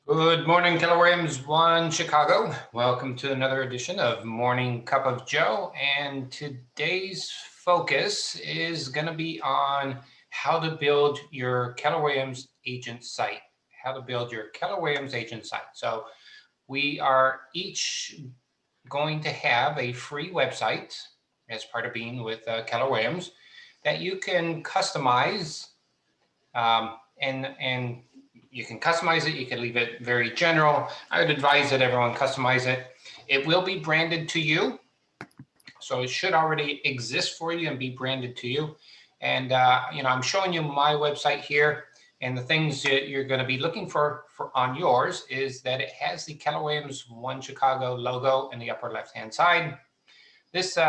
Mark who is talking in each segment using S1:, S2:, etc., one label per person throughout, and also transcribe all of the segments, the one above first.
S1: Good morning, Keller Williams One Chicago. Welcome to another edition of Morning Cup of Joe. And today's focus is going to be on how to build your Keller Williams agent site. How to build your Keller Williams agent site. So we are each going to have a free website as part of being with Keller Williams that you can customize and you can customize it. You can leave it very general. I would advise that everyone customize it. It will be branded to you. So it should already exist for you and be branded to you. And, I'm showing you my website here. And the things that you're going to be looking for on yours is that it has the Keller Williams One Chicago logo in the upper left-hand side. This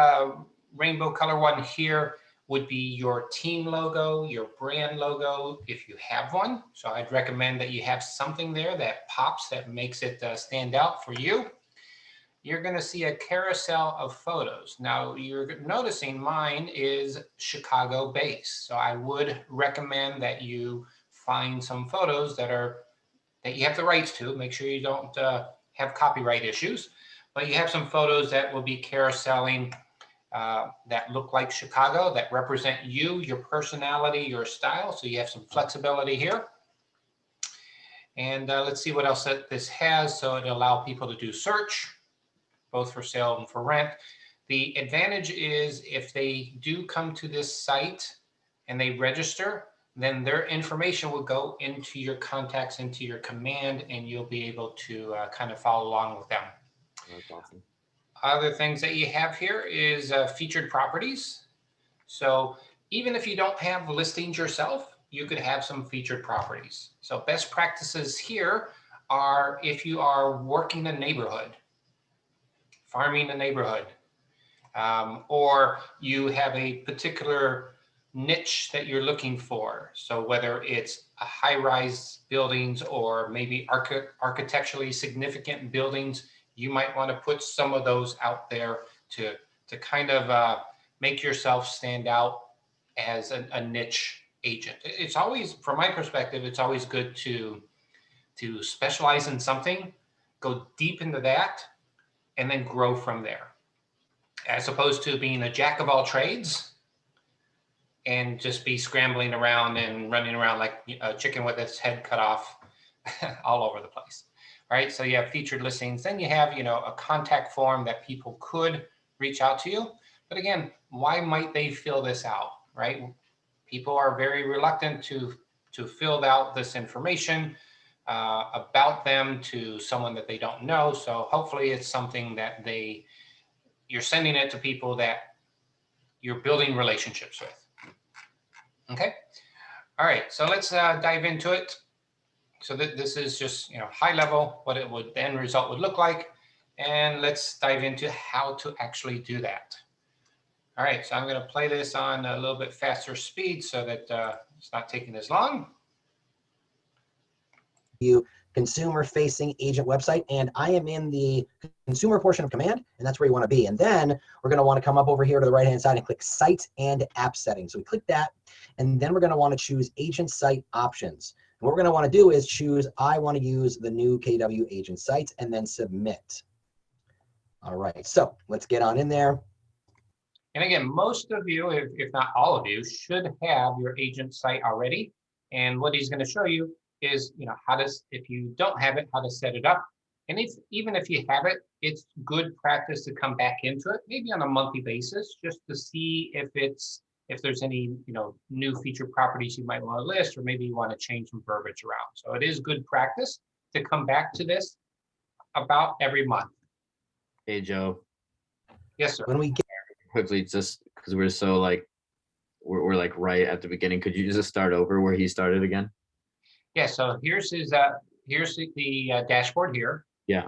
S1: rainbow color one here would be your team logo, your brand logo, if you have one. So I'd recommend that you have something there that pops, that makes it stand out for you. You're gonna see a carousel of photos. Now you're noticing mine is Chicago based. So I would recommend that you find some photos that you have the rights to. Make sure you don't have copyright issues, but you have some photos that will be carouseling that look like Chicago, that represent you, your personality, your style. So you have some flexibility here. And let's see what else that this has. So it'll allow people to do search, both for sale and for rent. The advantage is if they do come to this site and they register, then their information will go into your contacts, into your command, and you'll be able to kind of follow along with them.
S2: That's awesome.
S1: Other things that you have here is featured properties. So even if you don't have listings yourself, you could have some featured properties. So best practices here are if you are working a neighborhood, farming a neighborhood, or you have a particular niche that you're looking for. So whether it's a high-rise buildings or maybe architecturally significant buildings, you might want to put some of those out there to kind of make yourself stand out as a niche agent. It's always, from my perspective, it's always good to specialize in something, go deep into that, and then grow from there. As opposed to being a jack of all trades and just be scrambling around and running around like a chicken with its head cut off all over the place. Right, so you have featured listings, then you have, a contact form that people could reach out to you. But again, why might they fill this out, right? People are very reluctant to fill out this information about them to someone that they don't know. So hopefully it's something that you're sending it to people that you're building relationships with. Okay, all right, so let's dive into it. So this is just high level, what it would then result would look like. And let's dive into how to actually do that. All right, so I'm going to play this on a little bit faster speed so that it's not taking as long.
S3: Consumer facing agent website, and I am in the consumer portion of command, and that's where you want to be. And then we're going to want to come up over here to the right hand side and click site and app settings. So we click that, and then we're going to want to choose agent site options. And what we're going to want to do is choose, I want to use the new KW agent site, and then submit. All right, so let's get on in there.
S1: And again, most of you, if not all of you, should have your agent site already. And what he's going to show you is, if you don't have it, how to set it up. And even if you have it, it's good practice to come back into it, maybe on a monthly basis, just to see if there's any, new featured properties you might want to list, or maybe you want to change some verbiage around. So it is good practice to come back to this about every month.
S2: Hey, Joe.
S1: Yes, sir.
S3: When we get
S2: Quickly, just because we're so we're like right at the beginning, could you just start over where he started again?
S1: Yeah, so here's the dashboard here.
S2: Yeah.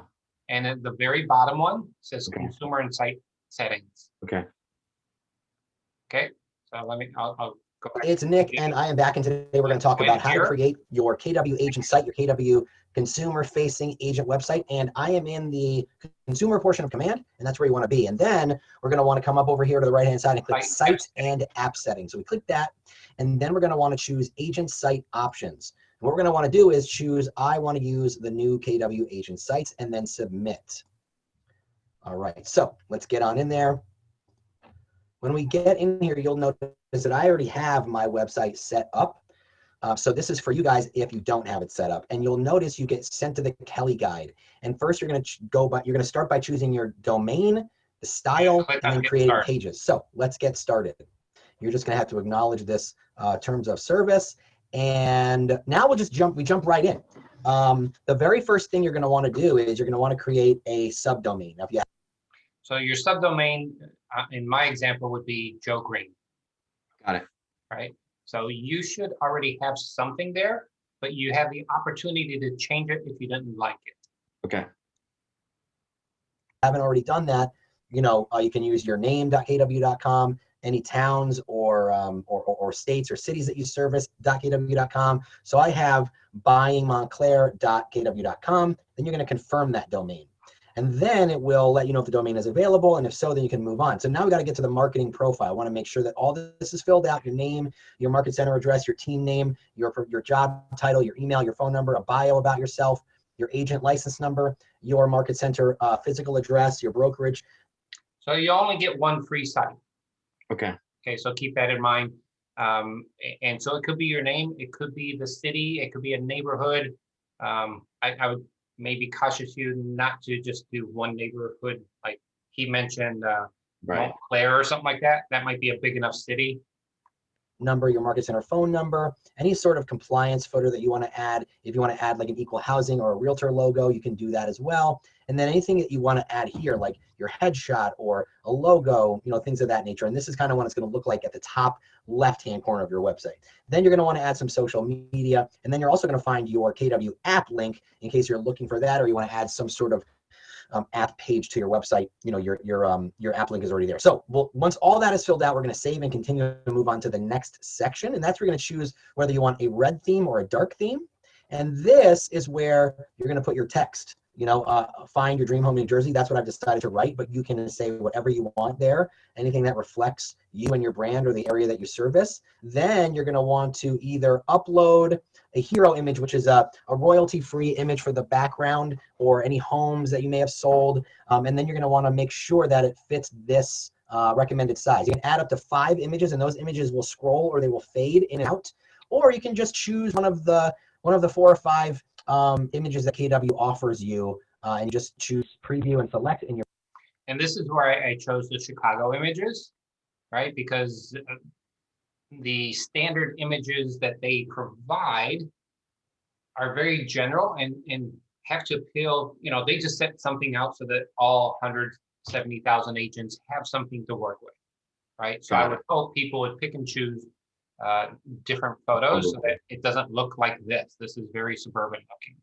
S1: And at the very bottom one says
S2: Okay.
S1: Consumer and Site Settings.
S2: Okay.
S1: Okay, so I'll go back.
S3: It's Nick, and I am back, and today we're going to talk about how to create your KW agent site, your KW consumer-facing agent website, and I am in the consumer portion of command, and that's where you want to be. And then we're going to want to come up over here to the right-hand side and click site and app settings. So we click that, and then we're going to want to choose agent site options. What we're going to want to do is choose, I want to use the new KW agent sites, and then submit. All right, so let's get on in there. When we get in here, you'll notice that I already have my website set up. So this is for you guys if you don't have it set up. And you'll notice you get sent to the Kelly guide. And first you're going to start by choosing your domain, the style,
S1: Click
S3: and
S1: on
S3: then
S1: Get
S3: creating
S1: Started.
S3: pages. So let's get started. You're just going to have to acknowledge this terms of service. And now we jump right in. The very first thing you're going to want to do is you're going to want to create a subdomain. Now, if you
S1: So your subdomain, in my example, would be Joe Green.
S2: Got it.
S1: Right? So you should already have something there, but you have the opportunity to change it if you didn't like it.
S2: Okay.
S3: haven't already done that, you can use your name.kw.com, any towns or states or cities that you service.kw.com. So I have buyingmontclair.kw.com. Then you're going to confirm that domain. And then it will let you know if the domain is available, and if so, then you can move on. So now we got to get to the marketing profile. I want to make sure that all this is filled out: your name, your market center address, your team name, your job title, your email, your phone number, a bio about yourself, your agent license number, your market center physical address, your brokerage.
S1: So you only get one free site.
S2: Okay.
S1: Okay, so keep that in mind. And so it could be your name, it could be the city, it could be a neighborhood. I would maybe cautious you not to just do one neighborhood, like he mentioned,
S2: Right.
S1: Montclair or something like that. That might be a big enough city.
S3: Number, your market center phone number, any sort of compliance photo that you want to add. If you want to add like an equal housing or a realtor logo, you can do that as well. And then anything that you want to add here, like your headshot or a logo, things of that nature. And this is kind of what it's going to look like at the top left-hand corner of your website. Then you're going to want to add some social media. And then you're also going to find your KW app link in case you're looking for that, or you want to add some sort of app page to your website. Your app link is already there. So once all that is filled out, we're going to save and continue to move on to the next section. And that's where you're going to choose whether you want a red theme or a dark theme. And this is where you're going to put your text. Find your dream home, New Jersey. That's what I've decided to write, but you can say whatever you want there, anything that reflects you and your brand or the area that you service. Then you're going to want to either upload a hero image, which is a royalty-free image for the background, or any homes that you may have sold. And then you're going to want to make sure that it fits this recommended size. You can add up to 5 images, and those images will scroll or they will fade in and out. Or you can just choose one of the 4 or 5 images that KW offers you, and you just choose preview and select in your.
S1: And this is where I chose the Chicago images, right? Because the standard images that they provide are very general and have to appeal. They just set something out so that all 170,000 agents have something to work with, right? So I would hope people would pick and choose different photos so that it doesn't look like this. This is very suburban looking.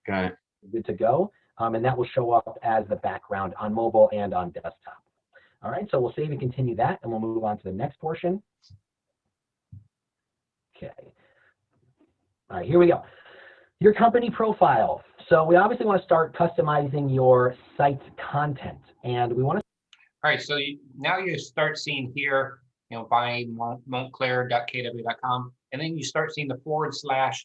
S2: Got it.
S3: Good to go. And that will show up as the background on mobile and on desktop. All right, so we'll save and continue that, and we'll move on to the next portion. Okay. All right, here we go. Your company profile. So we obviously want to start customizing your site's content, and we want to.
S1: All right, so now you start seeing here, buying montclair.kw.com, and then you start seeing the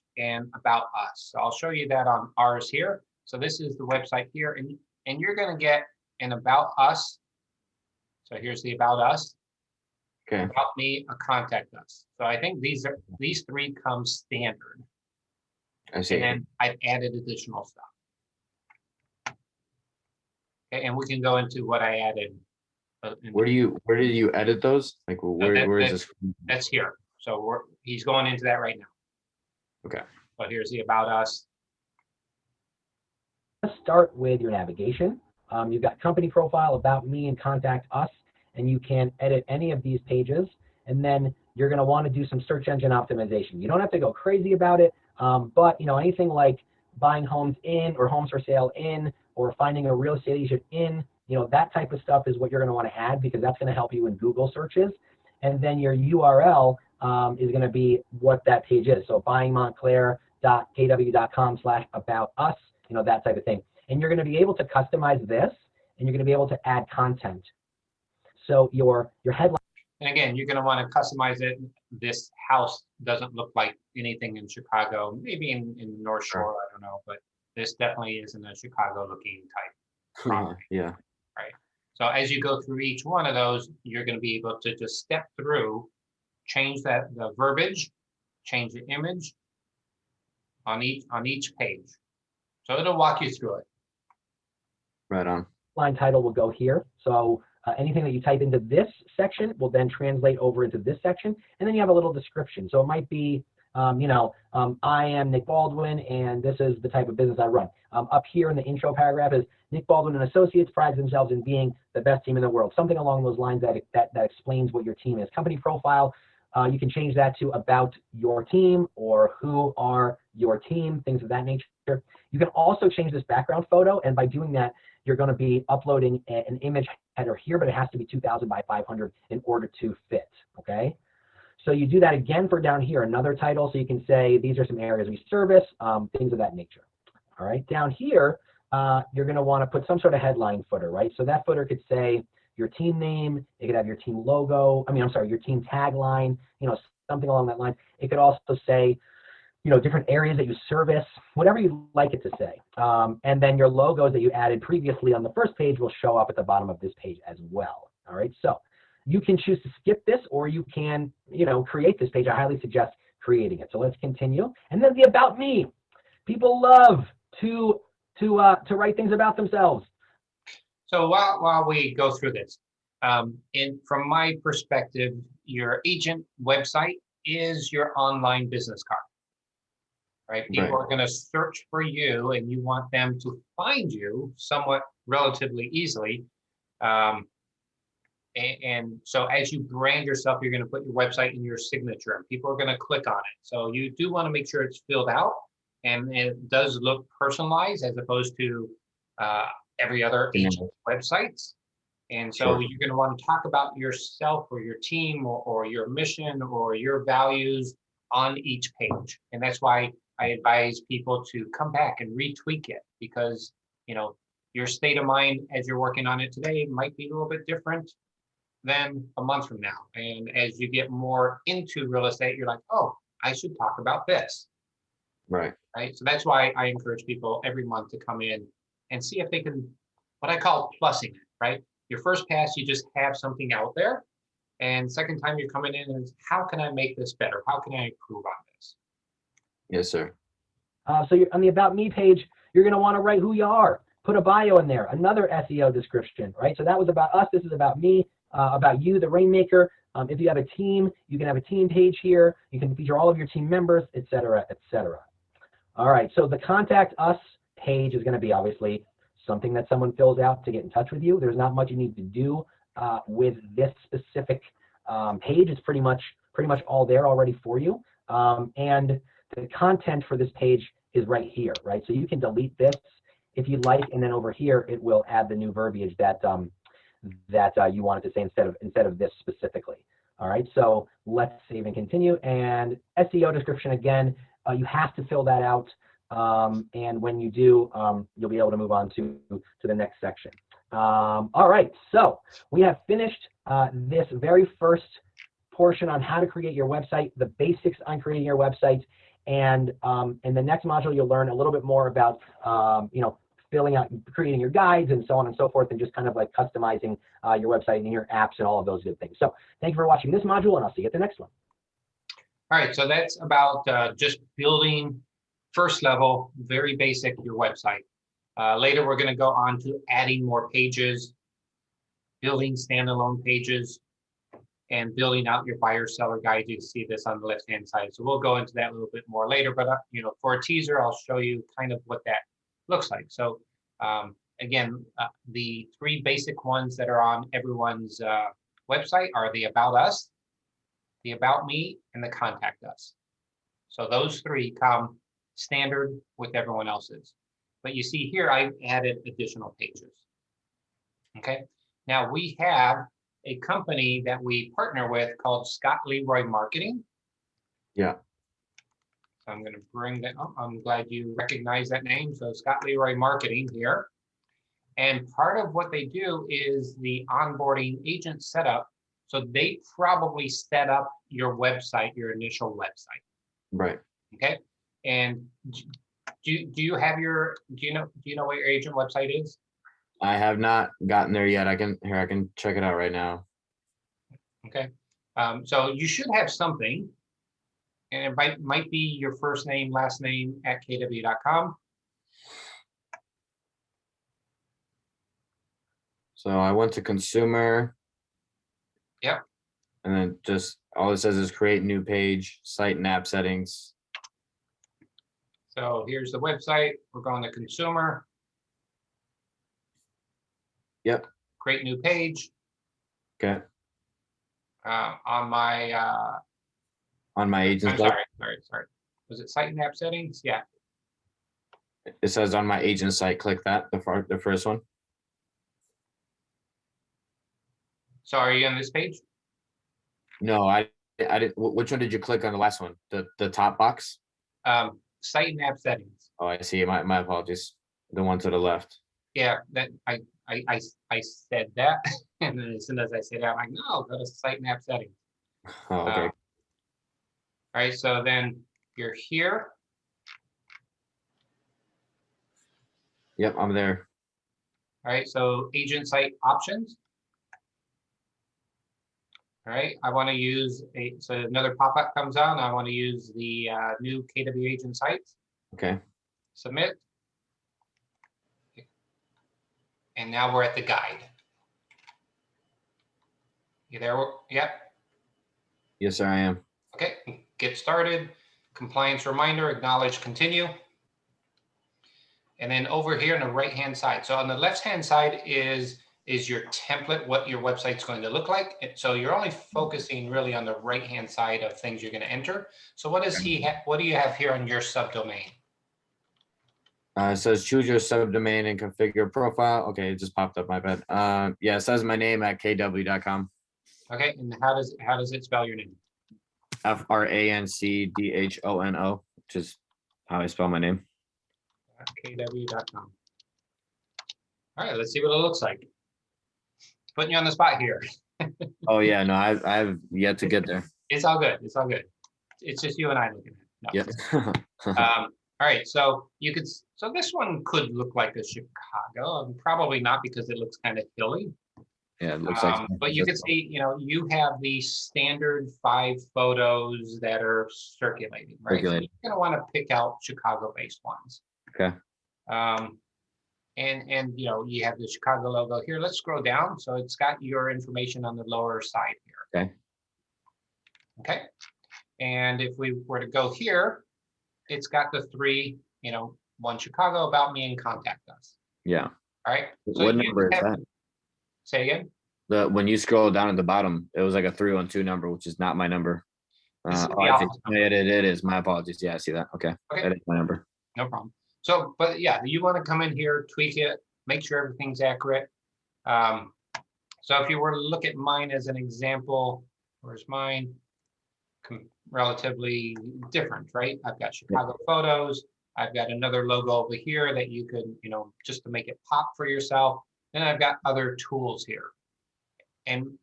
S1: / and about us. So I'll show you that on ours here. So this is the website here, and you're going to get an about us. So here's the about us.
S2: Okay.
S1: About me, a contact us. So I think these 3 come standard.
S2: I see.
S1: And then I've added additional stuff. Okay, and we can go into what I added.
S2: Where did you edit those? Like where is this?
S1: That's here. So he's going into that right now.
S2: Okay.
S1: So here's the about us.
S3: Let's start with your navigation. You've got company profile, about me, and contact us, and you can edit any of these pages. And then you're going to want to do some search engine optimization. You don't have to go crazy about it, but anything like buying homes in, or homes for sale in, or finding a real estate agent in, that type of stuff is what you're going to want to add, because that's going to help you in Google searches. And then your URL is going to be what that page is. So buyingmontclair.kw.com/about us, that type of thing. And you're going to be able to customize this, and you're going to be able to add content. So your headline.
S1: And again, you're going to want to customize it this house doesn't look like anything in Chicago, maybe in the North
S2: Sure.
S1: Shore, I don't know, but this definitely isn't a Chicago looking type property.
S2: Yeah.
S1: Right? So as you go through each one of those, you're going to be able to just step through, change the verbiage, change the image on each page. So it'll walk you through it.
S2: Right on.
S3: Line title will go here. So anything that you type into this section will then translate over into this section. And then you have a little description. So it might be, I am Nick Baldwin, and this is the type of business I run. Up here in the intro paragraph is Nick Baldwin and Associates prides themselves in being the best team in the world. Something along those lines that explains what your team is. Company profile, you can change that to about your team or who are your team, things of that nature. You can also change this background photo, and by doing that, you're going to be uploading an image header here, but it has to be 2000 by 500 in order to fit, okay? So you do that again for down here, another title, so you can say these are some areas we service, things of that nature. All right, down here, you're going to want to put some sort of headline footer, right? So that footer could say your team name, it could have your team logo, your team tagline, something along that line. It could also say, different areas that you service, whatever you'd like it to say. And then your logos that you added previously on the first page will show up at the bottom of this page as well. All right, so you can choose to skip this, or you can, create this page. I highly suggest creating it. So let's continue. And then the About Me. People love to write things about themselves.
S1: So while we go through this, from my perspective, your agent website is your online business card. Right? People are going to search for you, and you want them to find you somewhat relatively easily. And so as you brand yourself, you're going to put your website in your signature, and people are going to click on it. So you do want to make sure it's filled out and it does look personalized as opposed to every other agent websites. And so you're going to want to talk about yourself or your team or your mission or your values on each page. And that's why I advise people to come back and retweak it, because your state of mind as you're working on it today might be a little bit different than a month from now. And as you get more into real estate, you're like, oh, I should talk about this. Right. So that's why I encourage people every month to come in and see if they can, what I call plussing it, right? Your first pass, you just have something out there. And second time you're coming in is, how can I make this better? How can I improve on this?
S2: Yes, sir.
S3: So you're on the About Me page, you're going to want to write who you are. Put a bio in there, another SEO description, right? So that was about us. This is about me, about you, the Rainmaker. If you have a team, you can have a team page here. You can feature all of your team members, et cetera, et cetera. All right, so the Contact Us page is going to be obviously something that someone fills out to get in touch with you. There's not much you need to do with this specific page. It's pretty much all there already for you. And the content for this page is right here, right? So you can delete this if you'd like, and then over here it will add the new verbiage that you wanted to say instead of this specifically. All right, so let's save and continue. And SEO description again, you have to fill that out, and when you do, you'll be able to move on to the next section. All right, so we have finished this very first portion on how to create your website, the basics on creating your website. And in the next module, you'll learn a little bit more about, filling out, creating your guides and so on and so forth, and just kind of like customizing your website and your apps and all of those good things. So thank you for watching this module, and I'll see you at the next one.
S1: All right, so that's about just building first level, very basic, your website. Later, we're going to go on to adding more pages, building standalone pages, and building out your buyer seller guide. You see this on the left hand side. So we'll go into that a little bit more later, but for a teaser, I'll show you kind of what that looks like. So again, the three basic ones that are on everyone's website are the About Us, the About Me, and the Contact Us. So those three come standard with everyone else's. But you see here, I added additional pages. Okay, now we have a company that we partner with called Scott Leroy Marketing.
S2: Yeah.
S1: So I'm going to bring that up. I'm glad you recognize that name. So Scott Leroy Marketing here. And part of what they do is the onboarding agent setup So they probably set up your website, your initial website.
S2: Right.
S1: Okay. And do you have your, do you know what your agent website is?
S2: I have not gotten there yet. I can check it out right now.
S1: Okay. So you should have something, and it might be your first name, last name at kw.com.
S2: So I went to consumer.
S1: Yep.
S2: And then just all it says is create new page, site and app settings.
S1: So here's the website. We're going to consumer.
S2: Yep.
S1: Create new page.
S2: Okay.
S1: On my
S2: agent's
S1: I'm
S2: site.
S1: sorry. Was it site and app settings? Yeah.
S2: It says on my agent site, click that, the first one.
S1: So are you on this page?
S2: No, I didn't. Which one did you click on the last one? The top box?
S1: Site and app settings.
S2: Oh, I see. My apologies. The one to the left.
S1: Yeah, that I said that, and then as soon as I said that, I'm like, no, go to site and app settings.
S2: Oh, okay.
S1: All right, so then you're here.
S2: Yep, I'm there.
S1: All right, so agent site options. All right, I want to use so another pop-up comes on. I want to use the new KW agent sites.
S2: Okay.
S1: Submit. And now we're at the guide. You there? Yep.
S2: Yes, sir, I am.
S1: Okay, get started. Compliance reminder, acknowledge, continue. And then over here on the right-hand side. So on the left-hand side is your template, what your website's going to look like. So you're only focusing really on the right-hand side of things you're going to enter. So what does what do you have here on your subdomain?
S2: It says choose your subdomain and configure profile. Okay, it just popped up, my bad. Yeah, it says my name at kw.com.
S1: Okay, and how does it spell your name?
S2: FRANCDHONO, which is how I spell my name.
S1: kw.com. All right, let's see what it looks like. Putting you on the spot here.
S2: Oh yeah, no, I've yet to get there.
S1: It's all good. It's all good. It's just you and I looking at it. No.
S2: Yep.
S1: All right, so so this one could look like a Chicago, probably not because it looks kind of hilly.
S2: Yeah, it looks like.
S1: But you can see, you have the standard 5 photos that are circulating, right? So you're going to want to pick out Chicago-based ones.
S2: Okay.
S1: And you have the Chicago logo here. Let's scroll down. So it's got your information on the lower side here.
S2: Okay.
S1: Okay. And if we were to go here, it's got the 3, one Chicago, about me, and contact us.
S2: Yeah.
S1: All right. So
S2: what number is that?
S1: Say again.
S2: When you scroll down at the bottom, it was like a 312 number, which is not my number.
S1: This is the
S2: I think
S1: office number.
S2: it is. My apologies. Yeah, I see that. Okay. That is my number.
S1: No problem. So, but yeah, you want to come in here, tweak it, make sure everything's accurate. So if you were to look at mine as an example, where's mine? Relatively different, right? I've got Chicago photos. I've got another logo over here that you could, just to make it pop for yourself. Then I've got other tools here. And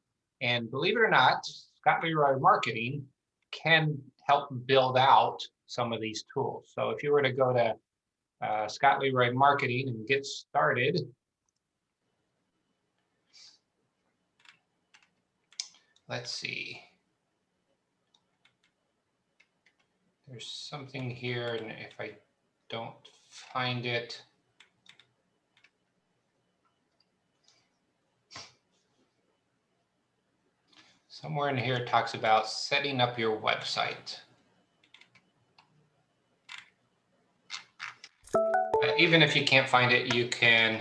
S1: believe it or not, Scott Leroy Marketing can help build out some of these tools. So if you were to go to Scott Leroy Marketing and get started, let's see. There's something here, and if I don't find it, somewhere in here it talks about setting up your website. Even if you can't find it, you can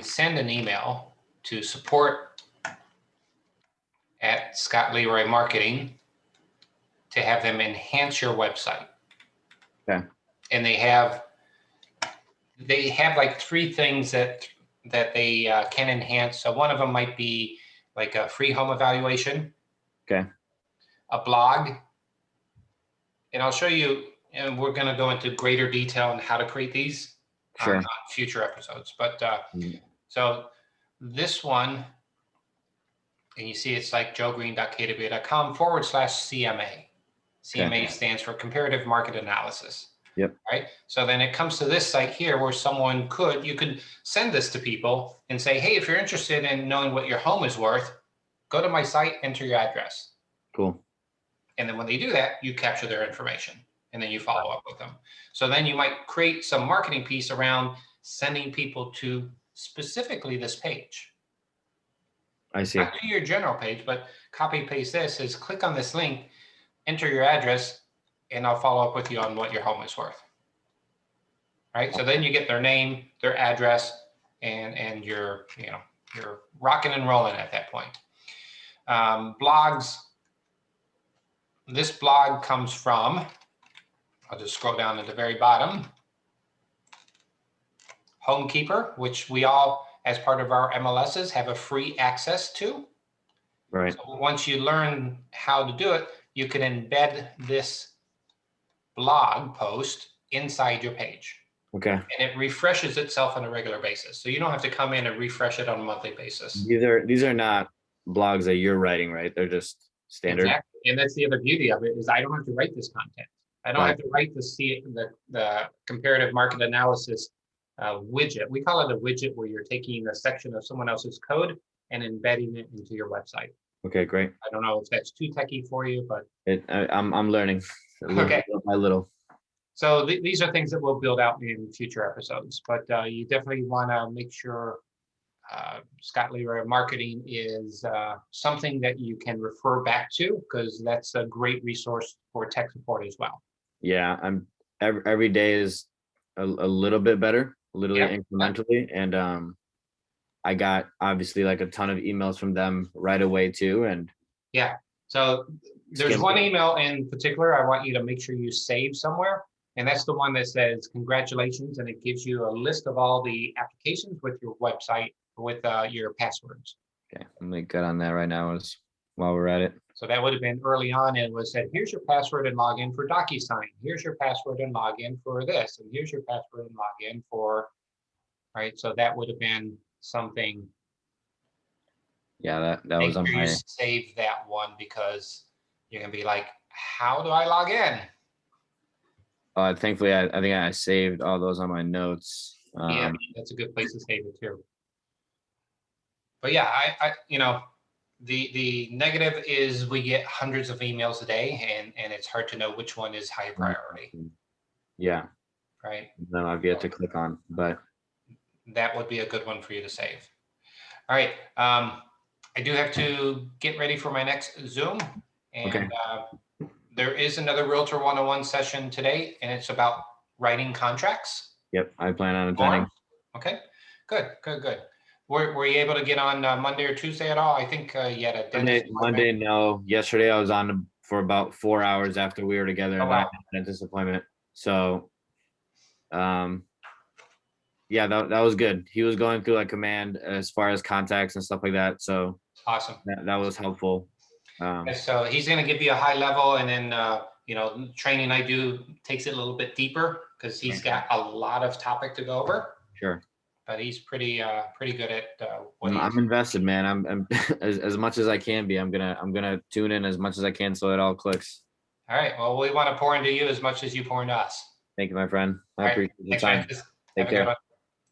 S1: send an email to support@Scott Leroy Marketing to have them enhance your website.
S2: Okay.
S1: And they have like 3 things that they can enhance. So one of them might be like a free home evaluation.
S2: Okay.
S1: A blog. And I'll show you, and we're going to go into greater detail on how to create these on future episodes. But so this one and you see it's like joegreen.kw.com/CMA. CMA stands for Comparative Market Analysis.
S2: Yep.
S1: Right. So then it comes to this site here where you could send this to people and say, hey, if you're interested in knowing what your home is worth, go to my site, enter your address.
S2: Cool.
S1: And then when they do that, you capture their information and then you follow up with them. So then you might create some marketing piece around sending people to specifically this page.
S2: I see.
S1: Not to your general page, but copy paste this is click on this link, enter your address, and I'll follow up with you on what your home is worth. Right. So then you get their name, their address, and you're rocking and rolling at that point. Blogs. This blog comes from, I'll just scroll down at the very bottom, Homekeeper, which we all, as part of our MLSs, have a free access to.
S2: Right.
S1: So once you learn how to do it, you can embed this blog post inside your page.
S2: Okay.
S1: And it refreshes itself on a regular basis. So you don't have to come in and refresh it on a monthly basis.
S2: These are not blogs that you're writing, right? They're just standard.
S1: Exactly. And that's the other beauty of it is I don't have to write this content. I don't have to write the comparative market analysis widget. We call it a widget where you're taking a section of someone else's code and embedding it into your website.
S2: Okay, great.
S1: I don't know if that's too techy for you, but
S2: I'm learning
S1: okay.
S2: Little by little.
S1: So these are things that we'll build out in future episodes, but you definitely want to make sure Scott Leroy Marketing is something that you can refer back to, because that's a great resource for tech support as well.
S2: Yeah, every day is a little bit better, literally incrementally, and I got obviously like a ton of emails from them right away too, and
S1: yeah. So there's one email in particular I want you to make sure you save somewhere, and that's the one that says congratulations, and it gives you a list of all the applications with your website with your passwords.
S2: Okay, I'm gonna get on that right now while we're at it.
S1: So that would have been early on, and it was said, here's your password and login for DocuSign. Here's your password and login for this, and here's your password and login for, right? So that would have been something.
S2: Yeah, that was on my.
S1: Save that one, because you're gonna be like, how do I log in?
S2: Thankfully, I think I saved all those on my notes.
S1: Yeah, that's a good place to save it too. But yeah, I the negative is we get hundreds of emails a day, and it's hard to know which one is high priority.
S2: Yeah.
S1: Right.
S2: No, I've yet to click on, but
S1: that would be a good one for you to save. All right. I do have to get ready for my next Zoom, and
S2: okay.
S1: There is another Realtor 101 session today, and it's about writing contracts.
S2: Yep, I plan on attending.
S1: Okay, good. Were you able to get on Monday or Tuesday at all? I think you had a dentist
S2: Monday, no. Yesterday I was on for about 4 hours after we were together.
S1: Oh, wow.
S2: I had a dentist appointment. So, yeah, that was good. He was going through like command as far as contacts and stuff like that. So
S1: awesome.
S2: That was helpful.
S1: So he's going to give you a high level, and then training I do takes it a little bit deeper, because he's got a lot of topic to go over.
S2: Sure.
S1: But he's pretty good at what
S2: I'm invested, man. I'm as much as I can be. I'm gonna tune in as much as I can so it all clicks.
S1: All right. Well, we want to pour into you as much as you pour into us.
S2: Thank you, my friend. I appreciate the
S1: Thanks,
S2: time.
S1: Francis.
S2: Take care.